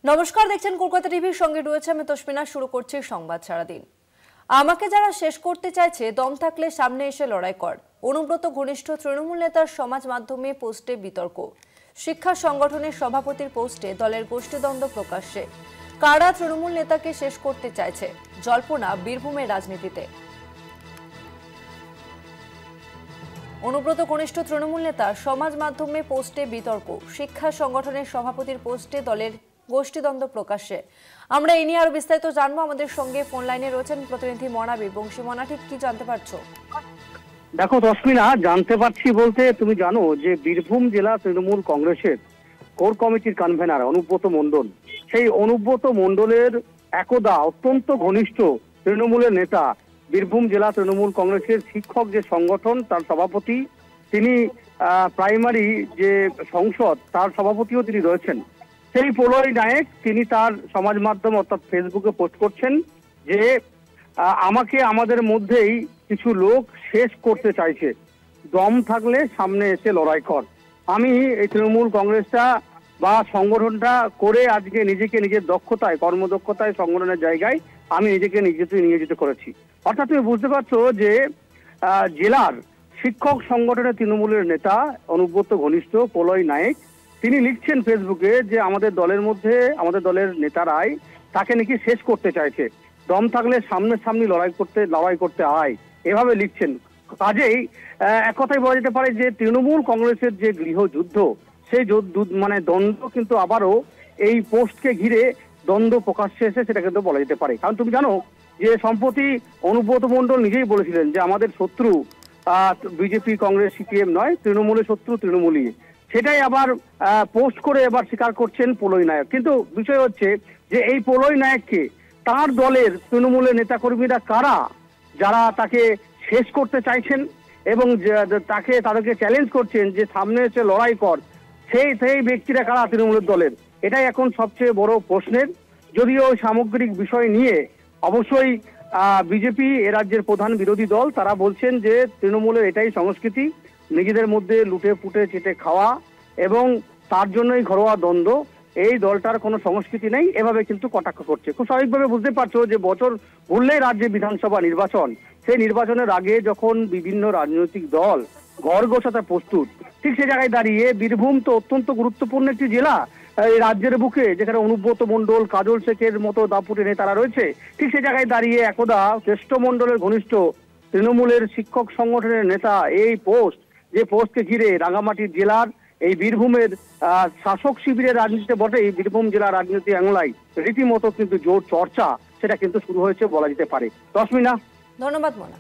নমস্কার, দেখছেন কলকাতা টিভির সঙ্গে রয়েছে আমি তসমিনা। শুরু করছি সংবাদ সারাদিন। আমাকে যারা শেষ করতে চাইছে দম থাকলে সামনে এসে লড়াই কর। অনুব্রত ঘনিষ্ঠ তৃণমূল নেতার সমাজ মাধ্যমে পোস্টে বিতর্ক। শিক্ষা সংগঠনের সভাপতির পোস্টে দলের গোষ্ঠীদ্বন্দ্ব প্রকাশ্যে। কারা তৃণমূল নেতাকে শেষ করতে চাইছে? জল্পনা বীরভূমের রাজনীতিতে। অনুব্রত ঘনিষ্ঠ তৃণমূল নেতার সমাজ মাধ্যমে পোস্টে বিতর্ক। শিক্ষা সংগঠনের সভাপতির পোস্টে দলের গোষ্ঠীদ্বন্দ্ব প্রকাশ্যে। আমরা এই নিয়ে আরো বিস্তারিত জানবো। আমাদের সঙ্গে ফোন লাইনে রয়েছেন প্রতিনিধি মনা বীরবংশী। মনা, ঠিক কি জানতে পারছো? দেখো তসমিনা, জানতে পারছি বলতে তুমি জানো যে বীরভূম জেলা তৃণমূল কংগ্রেসের কোর কমিটির কনভেনার অনুব্রত মণ্ডল, সেই অনুব্রত মণ্ডলের একদা অত্যন্ত ঘনিষ্ঠ তৃণমূলের নেতা, বীরভূম জেলা তৃণমূল কংগ্রেসের শিক্ষক যে সংগঠন তার সভাপতি, তিনি প্রাইমারি যে সংসদ তার সভাপতিও তিনি রয়েছেন, সেই প্রলয় নায়েক, তিনি তার সমাজ মাধ্যম অর্থাৎ ফেসবুকে পোস্ট করছেন যে আমাকে আমাদের মধ্যেই কিছু লোক শেষ করতে চাইছে, দম থাকলে সামনে এসে লড়াই কর। আমি এই তৃণমূল কংগ্রেসটা বা সংগঠনটা করে আজকে নিজেকে নিজের দক্ষতায়, কর্মদক্ষতায়, সংগঠনের জায়গায় আমি নিজেকে নিয়োজিত করেছি। অর্থাৎ তুমি বুঝতে পারছো যে জেলার শিক্ষক সংগঠনের তৃণমূলের নেতা অনুব্রত ঘনিষ্ঠ প্রলয় নায়েক, তিনি লিখছেন ফেসবুকে যে আমাদের দলের মধ্যে, আমাদের দলের নেতারাই তাকে নাকি শেষ করতে চাইছে, দম থাকলে সামনাসামনি লড়াই করতে আয়, এভাবে লিখছেন। কাজেই এক কথাই বলা যেতে পারে যে তৃণমূল কংগ্রেসের যে গৃহযুদ্ধ, সেই দ্বন্দ্ব কিন্তু আবারও এই পোস্টকে ঘিরে দ্বন্দ্ব প্রকাশ্যে এসে সেটা কিন্তু বলা যেতে পারে। কারণ তুমি জানো যে সম্প্রতি অনুব্রত মণ্ডল নিজেই বলেছিলেন যে আমাদের শত্রু বিজেপি, কংগ্রেস, সিপিএম নয়, তৃণমূলের শত্রু তৃণমূলই। সেটাই আবার পোস্ট করে এবার স্বীকার করছেন প্রলয় নায়ক। কিন্তু বিষয় হচ্ছে যে এই প্রলয় নায়ককে তার দলের তৃণমূলের নেতাকর্মীরা কারা, যারা তাকে শেষ করতে চাইছেন এবং তাদেরকে চ্যালেঞ্জ করছেন যে সামনে এসে লড়াই কর, সেই ব্যক্তিরা কারা তৃণমূলের দলের, এটাই এখন সবচেয়ে বড় প্রশ্নের। যদিও সামগ্রিক বিষয় নিয়ে অবশ্যই বিজেপি, এ রাজ্যের প্রধান বিরোধী দল, তারা বলছেন যে তৃণমূলের এটাই সংস্কৃতি, নিজেদের মধ্যে লুটে পুটে চেটে খাওয়া এবং তার জন্যই ঘরোয়া দ্বন্দ্ব, এই দলটার কোনো সংস্কৃতি নেই, এভাবে কিন্তু কটাক্ষ করছে। খুব স্বাভাবিকভাবে বুঝতে পারছো যে বছর ঘুরলেই রাজ্যে বিধানসভা নির্বাচন, সেই নির্বাচনের আগে যখন বিভিন্ন রাজনৈতিক দল ঘর গোছাতে প্রস্তুত, ঠিক সে জায়গায় দাঁড়িয়ে বীরভূম তো অত্যন্ত গুরুত্বপূর্ণ একটি জেলা এই রাজ্যের বুকে, যেখানে অনুব্রত মণ্ডল, কাজল শেখের মতো দাপুটে নেতারা রয়েছে, ঠিক সে জায়গায় দাঁড়িয়ে একদা জ্যেষ্ঠ মণ্ডলের ঘনিষ্ঠ তৃণমূলের শিক্ষক সংগঠনের নেতা এই পোস্ট, যে পোস্টকে ঘিরে রাঙামাটির জেলার এই বীরভূমের শাসক শিবিরের রাজনীতিতে বটে, এই বীরভূম জেলার রাজনীতি বাংলায় রীতিমতো কিন্তু জোর চর্চা সেটা কিন্তু শুরু হয়েছে বলা যেতে পারে। তসমিনা, ধন্যবাদ মনা।